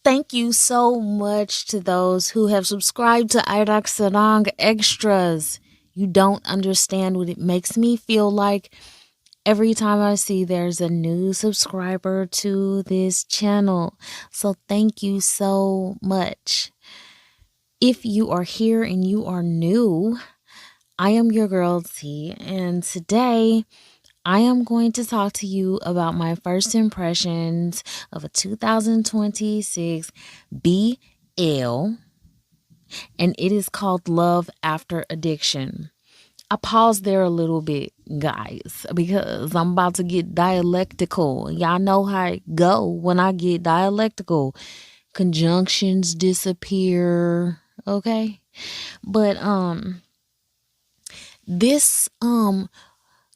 Thank you so much to those who have subscribed to Irak Sarang Extras. You don't understand what it makes me feel like every time I see there's a new subscriber to this channel. So thank you so much. If you are here and you are new, I am your girl T, and today I am going to talk to you about my first impressions of a 2026 BL, and it is called Love After Addiction. I paused there a little bit, guys, because I'm about to get dialectical. Y'all know how it go when I get dialectical. Conjunctions disappear, okay? But this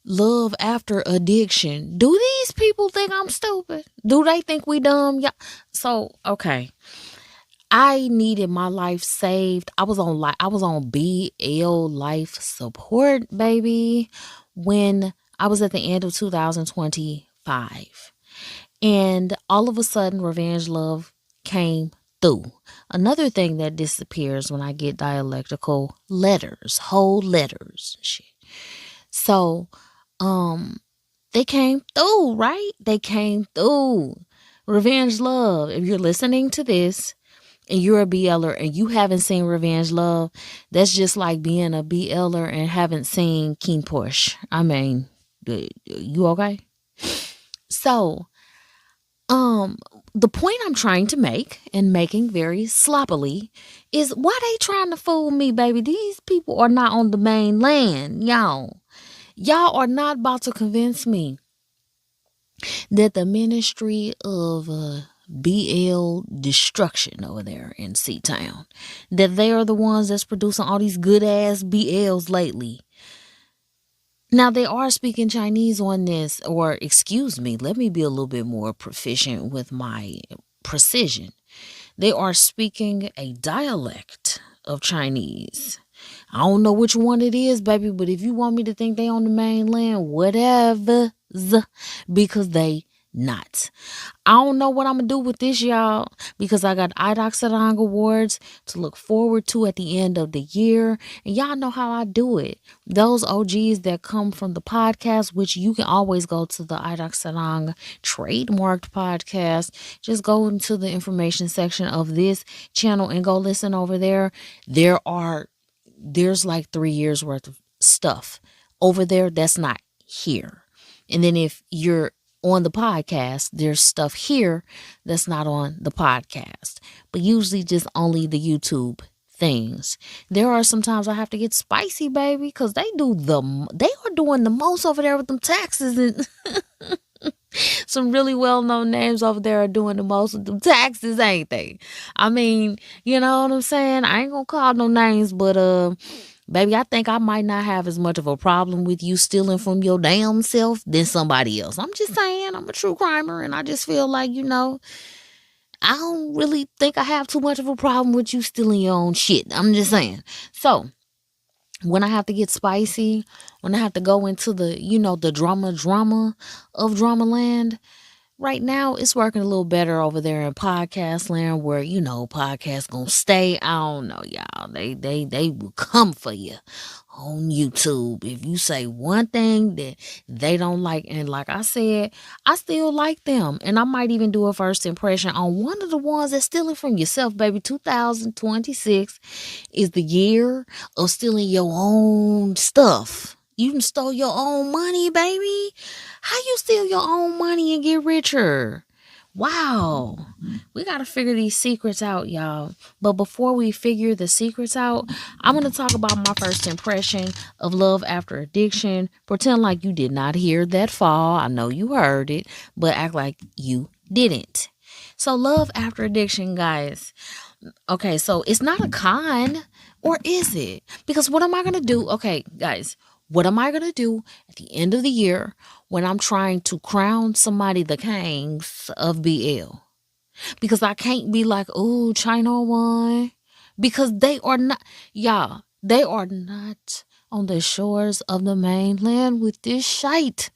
love after addiction. Do these people think I'm stupid? Do they think we dumb? Yeah. So, okay. I needed my life saved. I was on BL life support, baby, when I was at the end of 2025. And all of a sudden revenge love came through. Another thing that disappears when I get dialectical, letters, whole letters, shit. So, they came through, right? They came through. Revenge love. If you're listening to this and you're a BLer and you haven't seen Revenge Love, that's just like being a BLer and haven't seen King Porsche. I mean, you okay? So, the point I'm trying to make, and making very sloppily, is why they trying to fool me, baby? These people are not on the mainland, y'all. Y'all are not about to convince me that the Ministry of BL Destruction over there in C-Town, that they are the ones that's producing all these good ass BLs lately. Now, they are speaking Chinese on this, or excuse me, let me be a little bit more proficient with my precision. They are speaking a dialect of Chinese. I don't know which one it is, baby, but if you want me to think they on the mainland, whatever, because they not. I don't know what I'm gonna do with this, y'all, because I got IDOC Sarang Awards to look forward to at the end of the year. And y'all know how I do it. Those OGs that come from the podcast, which you can always go to the IDOC Sarang trademarked podcast. Just go into the information section of this channel and go listen over there. There's like 3 years worth of stuff over there that's not here. And then if you're on the podcast, there's stuff here that's not on the podcast, but usually just only the YouTube things. There are sometimes I have to get spicy, baby, because they are doing the most over there with them taxes, and some really well-known names over there are doing the most with them taxes, ain't they? I mean, you know what I'm saying? I ain't gonna call no names, but baby, I think I might not have as much of a problem with you stealing from your damn self than somebody else. I'm just saying, I'm a true crimer, and I just feel like, I don't really think I have too much of a problem with you stealing your own shit. I'm just saying. So, when I have to get spicy, when I have to go into the drama of Dramaland, right now it's working a little better over there in podcast land, where podcasts gonna stay. I don't know, y'all. They will come for you on YouTube if you say one thing that they don't like. And like I said, I still like them, and I might even do a first impression on one of the ones that's stealing from yourself, baby. 2026 is the year of stealing your own stuff. You done stole your own money, baby. How you steal your own money and get richer? Wow. We got to figure these secrets out, y'all. But before we figure the secrets out, I'm going to talk about my first impression of Love After Addiction. Pretend like you did not hear that fall. I know you heard it, but act like you didn't. So Love After Addiction, guys. Okay, so it's not a con, or is it? Because what am I going to do? Okay, guys, what am I going to do at the end of the year when I'm trying to crown somebody the kings of BL? Because I can't be like, oh, China won. Because they are not, y'all, they are not on the shores of the mainland with this shite.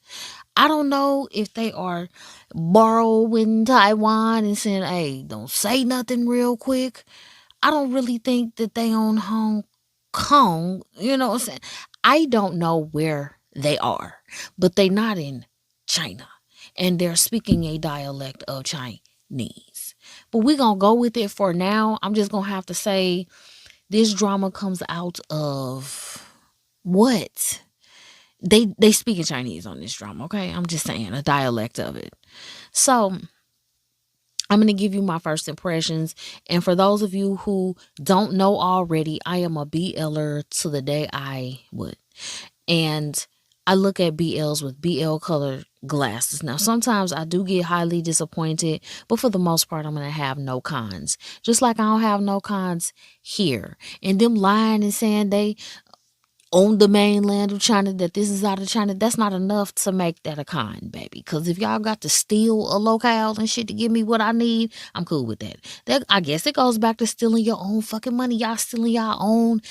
I don't know if they are borrowing Taiwan and saying, hey, don't say nothing real quick. I don't really think that they own Hong Kong. You know what I'm saying? I don't know where they are, but they not in China. And they're speaking a dialect of Chinese. But we're going to go with it for now. I'm just going to have to say this drama comes out of what? They speak in Chinese on this drama, okay? I'm just saying a dialect of it. So I'm going to give you my first impressions. And for those of you who don't know already, I am a BLer to the day I would. And I look at BLs with BL colored glasses. Now, sometimes I do get highly disappointed, but for the most part, I'm going to have no cons. Just like I don't have no cons here. And them lying and saying they on the mainland of China, that this is out of China, that's not enough to make that a con, baby. Because if y'all got to steal a locale and shit to give me what I need, I'm cool with that. I guess it goes back to stealing your own fucking money. Y'all stealing your own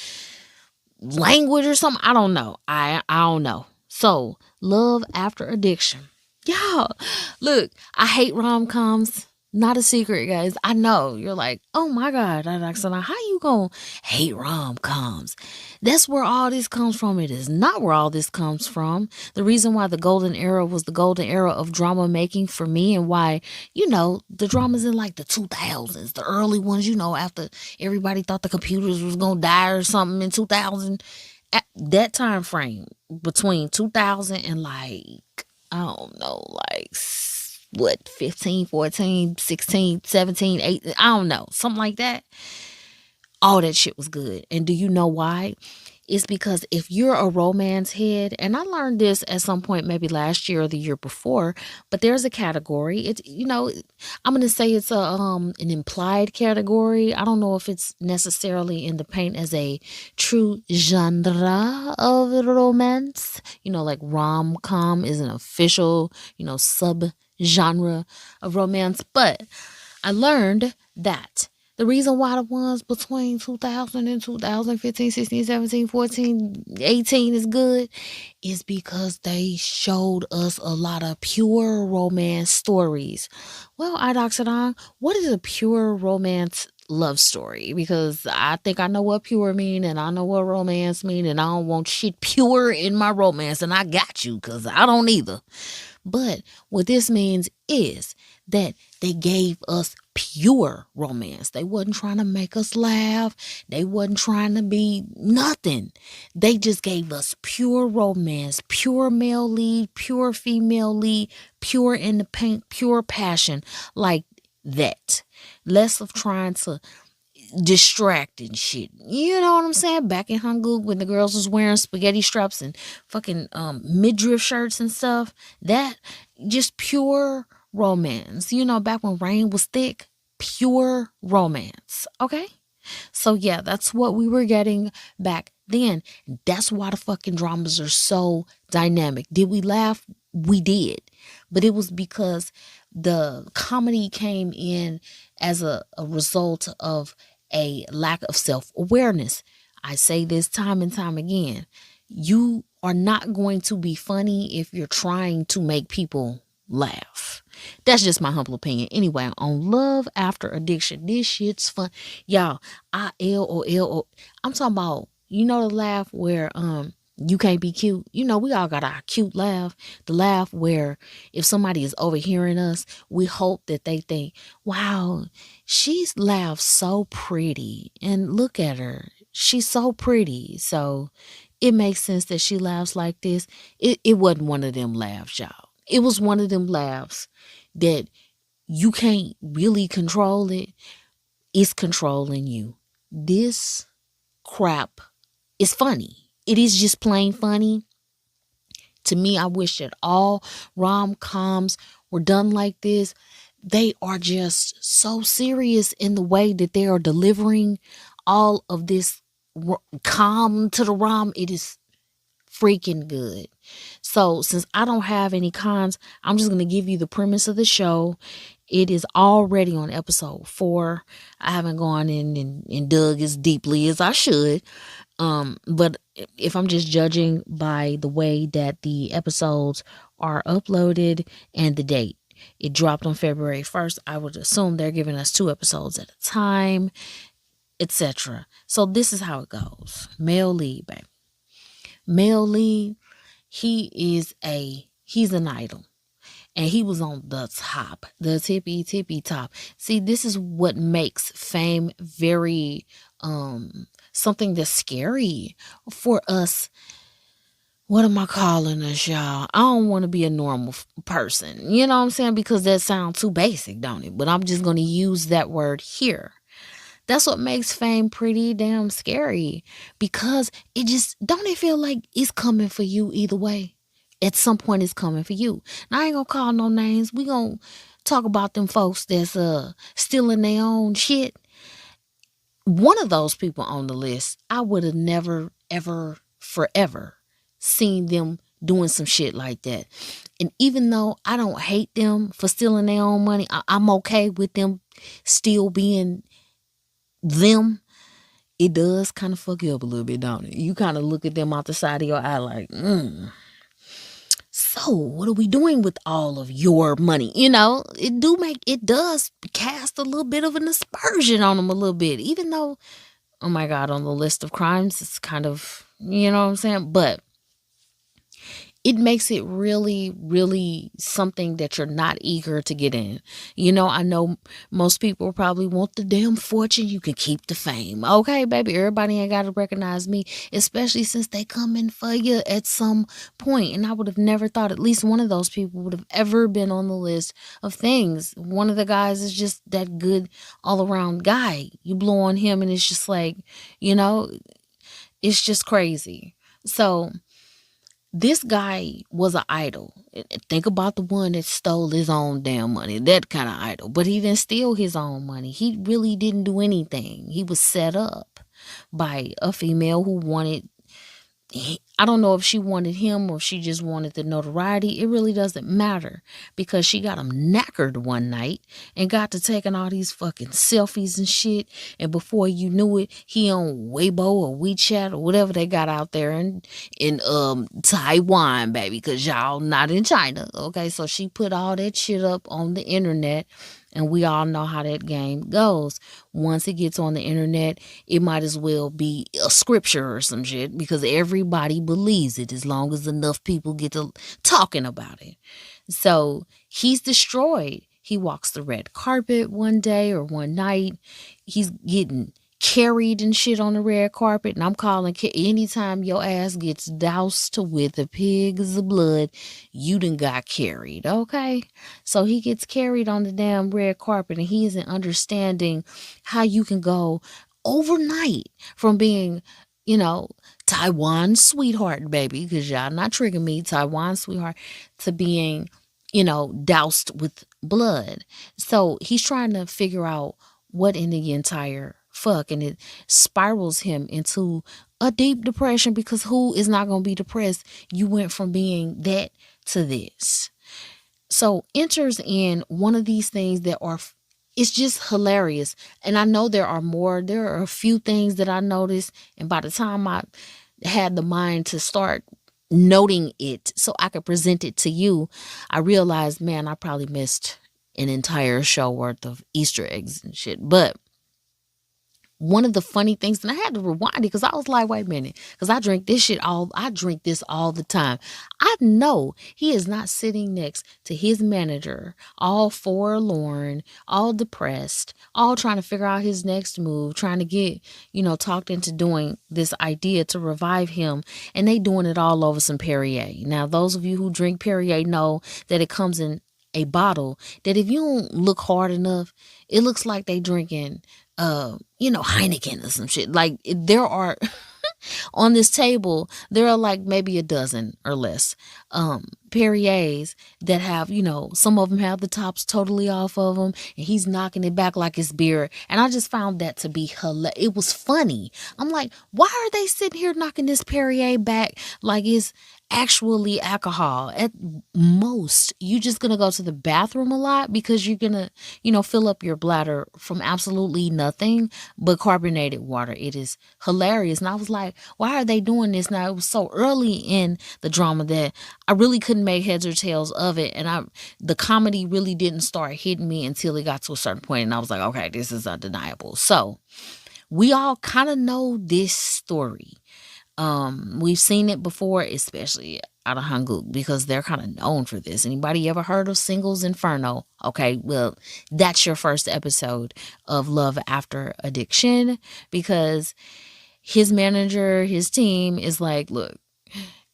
language or something. I don't know. I don't know. So, love after addiction. Y'all, look, I hate rom-coms. Not a secret, guys. I know. You're like, oh my God, Adaxana, how you gonna hate rom-coms? That's where all this comes from. It is not where all this comes from. The reason why the golden era was the golden era of drama making for me, and why, the dramas in like the 2000s, the early ones, after everybody thought the computers was gonna die or something in 2000. At that time frame between 2000 and like, I don't know, like what, 15, 14, 16, 17, 18, I don't know, something like that. All that shit was good. And do you know why? It's because if you're a romance head, and I learned this at some point maybe last year or the year before, but there's a category. It's, I'm going to say it's an implied category. I don't know if it's necessarily in the paint as a true genre of romance. Like rom-com is an official, sub-genre of romance. But I learned that the reason why the ones between 2000 and 2015, 16, 17, 14, 18 is good is because they showed us a lot of pure romance stories. Well, Idoxodon, what is a pure romance love story? Because I think I know what pure mean, and I know what romance mean, and I don't want shit pure in my romance, and I got you, because I don't either. But what this means is that they gave us pure romance. They wasn't trying to make us laugh. They wasn't trying to be nothing. They just gave us pure romance, pure male lead, pure female lead, pure in the paint, pure passion, like that. Less of trying to distracting shit. You know what I'm saying? Back in Hangul, when the girls was wearing spaghetti straps and fucking midriff shirts and stuff, that just pure romance. Back when rain was thick, pure romance. Okay? So yeah, that's what we were getting back then. That's why the fucking dramas are so dynamic. Did we laugh? We did. But it was because the comedy came in as a result of a lack of self-awareness. I say this time and time again. You are not going to be funny if you're trying to make people laugh. That's just my humble opinion. Anyway, on Love After Addiction, this shit's fun. Y'all, ILOL. I'm talking about, the laugh where you can't be cute. We all got our cute laugh. The laugh where if somebody is overhearing us, we hope that they think, wow, she's laughs so pretty. And look at her. She's so pretty. So it makes sense that she laughs like this. It wasn't one of them laughs, y'all. It was one of them laughs that you can't really control it. It's controlling you. This crap is funny. It is just plain funny. To me, I wish that all rom-coms were done like this. They are just so serious in the way that they are delivering all of this calm to the rom. It is freaking good. So since I don't have any cons, I'm just going to give you the premise of the show. It is already on episode 4. I haven't gone in and dug as deeply as I should. But if I'm just judging by the way that the episodes are uploaded and the date, it dropped on February 1st. I would assume they're giving us 2 episodes at a time, etc. So this is how it goes. Male lead, baby. Male lead, he's an idol. And he was on the top, the tippy top. See, this is what makes fame very something that's scary for us. What am I calling us, y'all? I don't want to be a normal person. You know what I'm saying? Because that sounds too basic, don't it? But I'm just going to use that word here. That's what makes fame pretty damn scary. Because don't it feel like it's coming for you either way? At some point it's coming for you. Now I ain't gonna call no names. We gonna talk about them folks that's stealing their own shit. One of those people on the list, I would have never, ever, forever seen them doing some shit like that. And even though I don't hate them for stealing their own money, I'm okay with them still being them. It does kind of fuck you up a little bit, don't it? You kind of look at them out the side of your eye like, so what are we doing with all of your money? It does cast a little bit of an aspersion on them a little bit, even though, oh my God, on the list of crimes, it's kind of, you know what I'm saying? But it makes it really, really something that you're not eager to get in. I know most people probably want the damn fortune. You can keep the fame. Okay, baby, everybody ain't got to recognize me, especially since they come in for you at some point. And I would have never thought at least one of those people would have ever been on the list of things. One of the guys is just that good all around guy. You blow on him and it's just like, it's just crazy. So this guy was an idol. Think about the one that stole his own damn money. That kind of idol. But he didn't steal his own money. He really didn't do anything. He was set up by a female who wanted... I don't know if she wanted him or if she just wanted the notoriety. It really doesn't matter because she got him knackered one night and got to taking all these fucking selfies and shit. And before you knew it, he on Weibo or WeChat or whatever they got out there in Taiwan, baby, because y'all not in China. Okay, so she put all that shit up on the internet. And we all know how that game goes. Once it gets on the internet, it might as well be a scripture or some shit because everybody believes it as long as enough people get to talking about it. So he's destroyed. He walks the red carpet one day or one night. He's getting carried and shit on the red carpet. And I'm calling anytime your ass gets doused with a pig's blood, you done got carried. Okay. So he gets carried on the damn red carpet and he isn't understanding how you can go overnight from being, Taiwan sweetheart, baby, because y'all not tricking me, Taiwan sweetheart, to being, doused with blood. So he's trying to figure out what in the entire fuck, and it spirals him into a deep depression because who is not going to be depressed? You went from being that to this. So enters in one of these things that are, it's just hilarious. And I know there are more. There are a few things that I noticed, and by the time I had the mind to start noting it so I could present it to you, I realized, man, I probably missed an entire show worth of Easter eggs and shit. But one of the funny things, and I had to rewind it because I was like, wait a minute, because I drink this all the time. I know he is not sitting next to his manager, all forlorn, all depressed, all trying to figure out his next move, trying to get, talked into doing this idea to revive him. And they doing it all over some Perrier. Now, those of you who drink Perrier know that it comes in a bottle that if you don't look hard enough, it looks like they drinking Heineken or some shit. Like there are On this table, there are like maybe a dozen or less Perriers that have, some of them have the tops totally off of them, and he's knocking it back like it's beer. And I just found that to be hilarious. It was funny. I'm like, why are they sitting here knocking this Perrier back like it's actually alcohol? At most, you're just gonna go to the bathroom a lot because you're gonna, fill up your bladder from absolutely nothing but carbonated water. It is hilarious. And I was like, why are they doing this now? It was so early in the drama that I really couldn't make heads or tails of it. And the comedy really didn't start hitting me until it got to a certain point, and I was like, okay, this is undeniable. So we all kind of know this story. We've seen it before, especially out of Hanguk, because they're kind of known for this. Anybody ever heard of Singles Inferno? Okay, well, that's your first episode of Love After Addiction, because his manager, his team is like, look,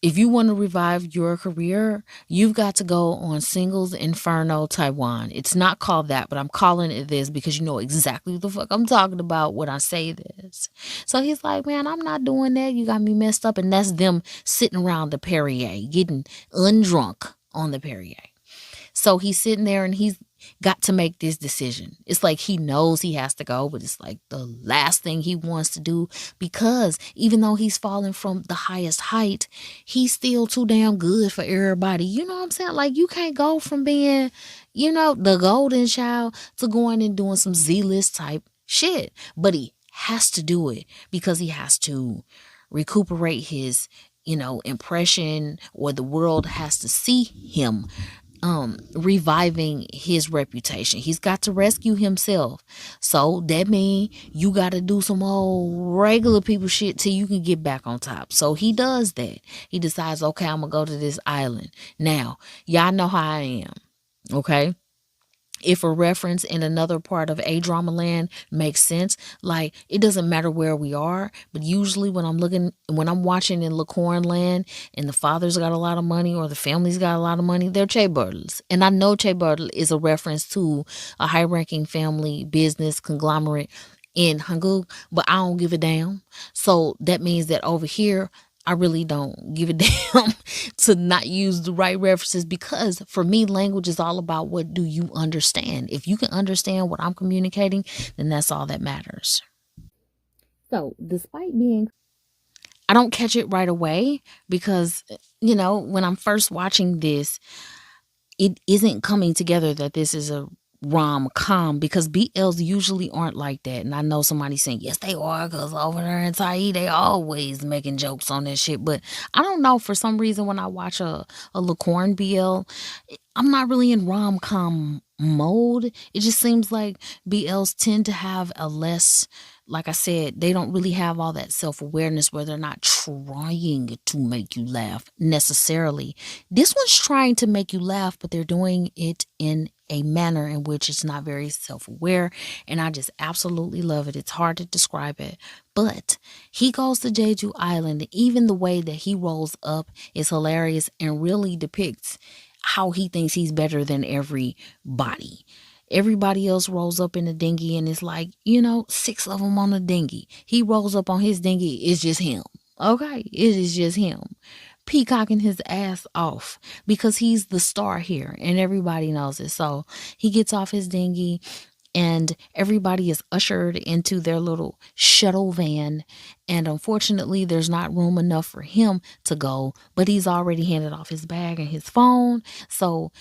if you want to revive your career, you've got to go on Singles Inferno Taiwan. It's not called that, but I'm calling it this because you know exactly what the fuck I'm talking about when I say this. So he's like, man, I'm not doing that. You got me messed up. And that's them sitting around the Perrier, getting undrunk on the Perrier. So he's sitting there and he's got to make this decision. It's like he knows he has to go, but it's like the last thing he wants to do, because even though he's falling from the highest height, he's still too damn good for everybody. You know what I'm saying? Like, you can't go from being, the golden child to going and doing some Z-list type shit. But he has to do it because he has to recuperate his, impression, or the world has to see him reviving his reputation. He's got to rescue himself. So that means you got to do some old regular people shit till you can get back on top. So he does that. He decides, okay, I'm gonna go to this island. Now, y'all know how I am. Okay, if a reference in another part of A Drama Land makes sense, like, it doesn't matter where we are, but usually when I'm watching in Lacorn Land and the father's got a lot of money or the family's got a lot of money, they're Che Burtles. And I know Che Burtle is a reference to a high-ranking family business conglomerate in Hanguk, but I don't give a damn. So that means that over here, I really don't give a damn to not use the right references, because for me, language is all about what do you understand. If you can understand what I'm communicating, then that's all that matters. So, despite being, I don't catch it right away because, when I'm first watching this, it isn't coming together that this is a rom-com, because BLs usually aren't like that. And I know somebody saying, yes, they are, because over there in Tai, they always making jokes on that shit. But I don't know, for some reason, when I watch a Lacorn BL, I'm not really in rom-com mode. It just seems like BLs tend to have a less, like I said, they don't really have all that self-awareness where they're not trying to make you laugh necessarily. This one's trying to make you laugh, but they're doing it in a manner in which it's not very self-aware, and I just absolutely love it. It's hard to describe it, but he goes to Jeju Island, and even the way that he rolls up is hilarious and really depicts how he thinks he's better than everybody. Everybody else rolls up in a dinghy and it's like, 6 of them on a dinghy. He rolls up on his dinghy. It's just him. Okay. It is just him peacocking his ass off because he's the star here and everybody knows it. So he gets off his dinghy and everybody is ushered into their little shuttle van. And unfortunately, there's not room enough for him to go, but he's already handed off his bag and his phone. So,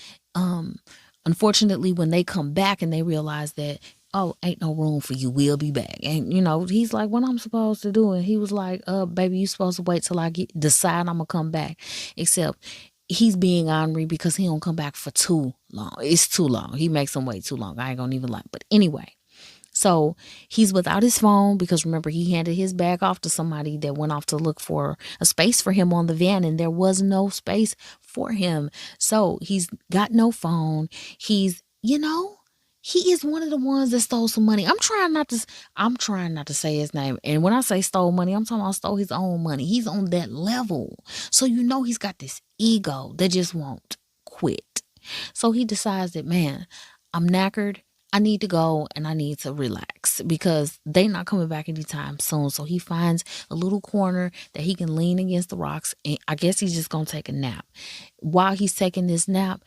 unfortunately, when they come back and they realize that, oh, ain't no room for you, we'll be back. And, he's like, what I'm supposed to do? And he was like, baby, you supposed to wait till I decide I'm going to come back. Except he's being ornery because he don't come back for too long. It's too long. He makes them wait too long. I ain't going to even lie. But anyway, so he's without his phone because remember, he handed his bag off to somebody that went off to look for a space for him on the van, and there was no space for him. So he's got no phone. He's, he is one of the ones that stole some money. I'm trying not to say his name. And when I say stole money, I'm talking about stole his own money. He's on that level. So he's got this ego that just won't quit. So he decides that, man, I'm knackered. I need to go and I need to relax because they not coming back anytime soon. So he finds a little corner that he can lean against the rocks, and I guess he's just gonna take a nap. While he's taking this nap,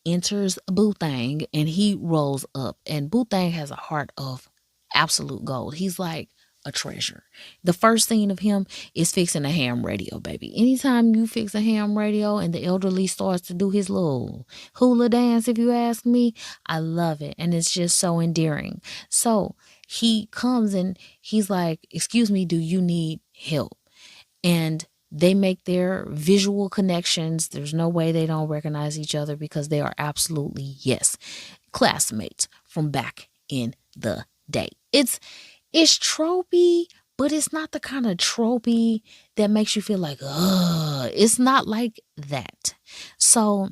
enters Boothang and he rolls up. And Boothang has a heart of absolute gold. He's like a treasure. The first scene of him is fixing a ham radio, baby. Anytime you fix a ham radio and the elderly starts to do his little hula dance, if you ask me, I love it. And it's just so endearing. So he comes and he's like, "Excuse me, do you need help?" And they make their visual connections. There's no way they don't recognize each other because they are absolutely, yes, classmates from back in the day. It's tropey, but it's not the kind of tropey that makes you feel like, ugh. It's not like that. So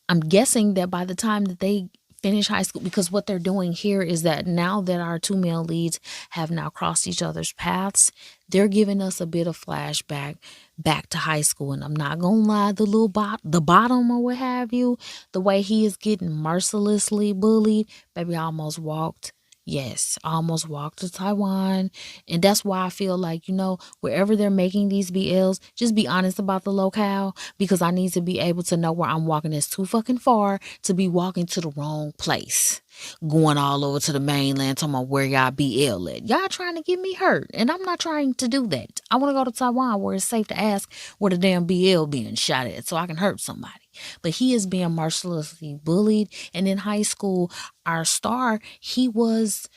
I'm guessing that by the time that they finish high school, because what they're doing here is that now that our two male leads have now crossed each other's paths, they're giving us a bit of flashback back to high school. And I'm not gonna lie, the bottom or what have you, the way he is getting mercilessly bullied, baby, I almost walked. Yes, I almost walked to Taiwan. And that's why I feel like, wherever they're making these BLs, just be honest about the locale, because I need to be able to know where I'm walking. It's too fucking far to be walking to the wrong place. Going all over to the mainland, talking about where y'all BL at. Y'all trying to get me hurt. And I'm not trying to do that. I want to go to Taiwan where it's safe to ask where the damn BL being shot at so I can hurt somebody. But he is being mercilessly bullied. And in high school, our star, he was,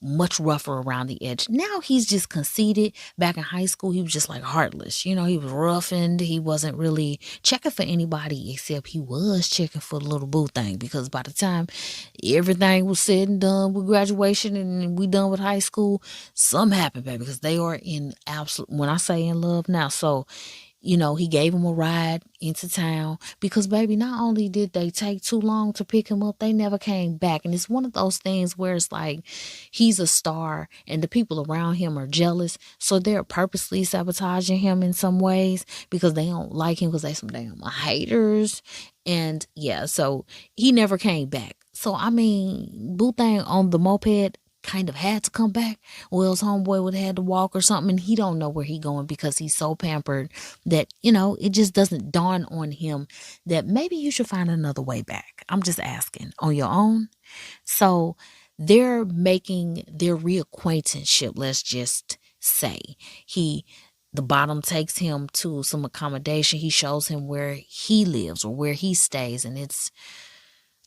much rougher around the edge. Now he's just conceited. Back in high school, he was just like heartless. He was roughened. He wasn't really checking for anybody, except he was checking for the little boo thing, because by the time everything was said and done with graduation and we done with high school, something happened, baby, because they are in absolute, when I say in love now. So he gave him a ride into town because, baby, not only did they take too long to pick him up, they never came back. And it's one of those things where it's like he's a star and the people around him are jealous. So they're purposely sabotaging him in some ways because they don't like him because they some damn haters. And yeah, so he never came back. So, I mean, Boothang on the moped kind of had to come back, or else homeboy would have had to walk or something, and he don't know where he going because he's so pampered that it just doesn't dawn on him that maybe you should find another way back. I'm just asking on your own. So they're making their reacquaintanceship, let's just say. The bottom takes him to some accommodation. He shows him where he lives or where he stays, and it's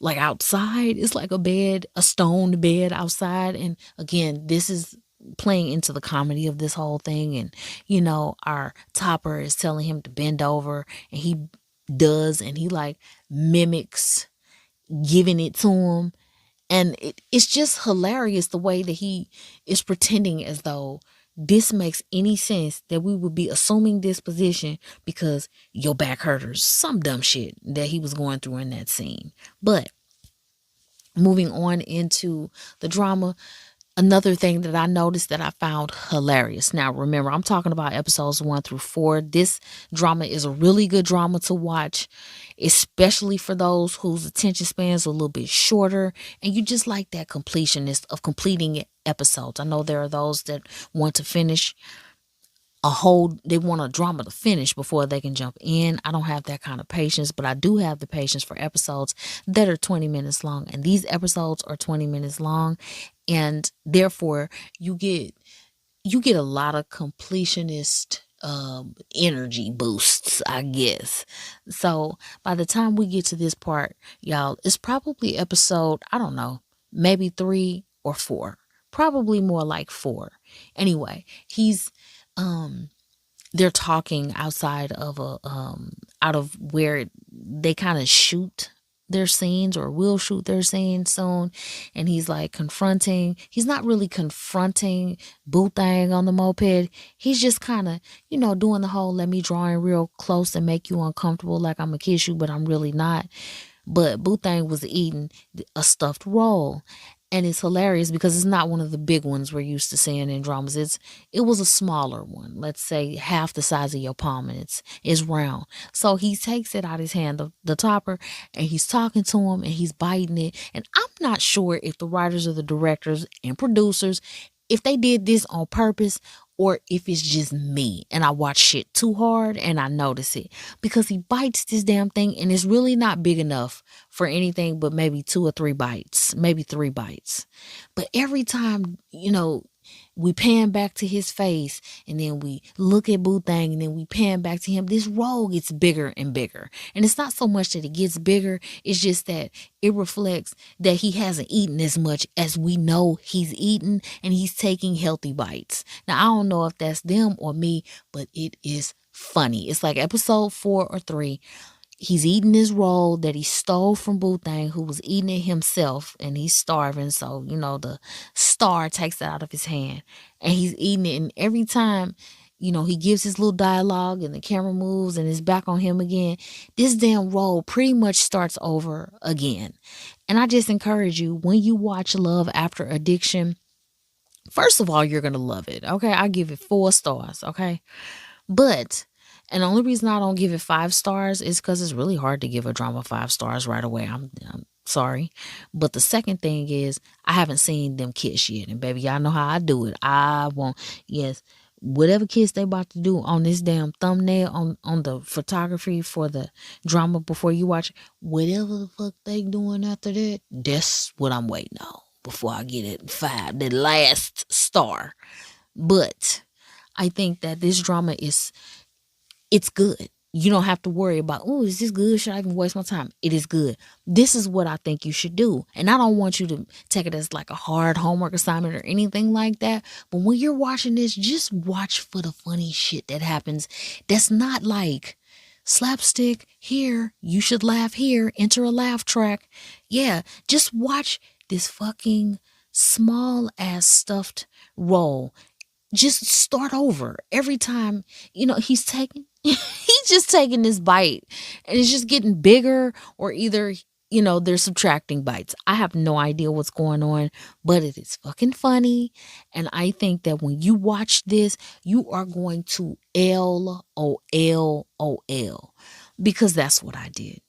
like outside. It's like a stone bed outside. And again, this is playing into the comedy of this whole thing. And, our topper is telling him to bend over, and he does, and he like mimics giving it to him. And it's just hilarious the way that he is pretending as though this makes any sense, that we would be assuming this position because your back hurters, some dumb shit that he was going through in that scene. But moving on into the drama, another thing that I noticed that I found hilarious. Now, remember, I'm talking about episodes 1 through 4. This drama is a really good drama to watch, especially for those whose attention spans are a little bit shorter and you just like that completionist of completing episodes. I know there are those that want to finish they want a drama to finish before they can jump in. I don't have that kind of patience, but I do have the patience for episodes that are 20 minutes long. And these episodes are 20 minutes long. And therefore you get a lot of completionist energy boosts, I guess. So by the time we get to this part, y'all, it's probably episode, I don't know, maybe 3 or 4. Probably more like 4. Anyway, they're talking outside of out of where they kind of shoot their scenes or will shoot their scenes soon. And he's like he's not really confronting Boothang on the moped. He's just kind of, doing the whole let me draw in real close and make you uncomfortable like I'm gonna kiss you, but I'm really not. But Boothang was eating a stuffed roll. And it's hilarious because it's not one of the big ones we're used to seeing in dramas. It was a smaller one, let's say half the size of your palm, and it's round. So he takes it out his hand, the topper, and he's talking to him and he's biting it. And I'm not sure if the writers or the directors and producers, if they did this on purpose or if it's just me and I watch shit too hard and I notice it, because he bites this damn thing and it's really not big enough for anything but maybe 2 or 3 bites, maybe 3 bites. But every time, we pan back to his face and then we look at Boothang and then we pan back to him, this roll gets bigger and bigger. And it's not so much that it gets bigger, it's just that it reflects that he hasn't eaten as much as we know he's eaten, and he's taking healthy bites. Now, I don't know if that's them or me, but it is funny. It's like episode 4 or 3. He's eating this roll that he stole from Boothang, who was eating it himself, and he's starving. So, the star takes it out of his hand and he's eating it. And every time, he gives his little dialogue and the camera moves and it's back on him again, this damn roll pretty much starts over again. And I just encourage you, when you watch Love After Addiction, first of all, you're going to love it. Okay. I give it 4 stars. Okay. And the only reason I don't give it 5 stars is because it's really hard to give a drama 5 stars right away. I'm sorry. But the second thing is, I haven't seen them kiss yet. And baby, y'all know how I do it. I want, yes, whatever kiss they about to do on this damn thumbnail, on the photography for the drama before you watch it, whatever the fuck they doing after that, that's what I'm waiting on before I get it 5, the last star. But I think that this drama it's good. You don't have to worry about, oh, is this good? Should I even waste my time? It is good. This is what I think you should do. And I don't want you to take it as like a hard homework assignment or anything like that. But when you're watching this, just watch for the funny shit that happens. That's not like slapstick here. You should laugh here. Enter a laugh track. Yeah, just watch this fucking small ass stuffed roll just start over every time. He's taking he's just taking this bite and it's just getting bigger, or either they're subtracting bites. I have no idea what's going on, but it is fucking funny. And I think that when you watch this, you are going to LOL, because that's what I did.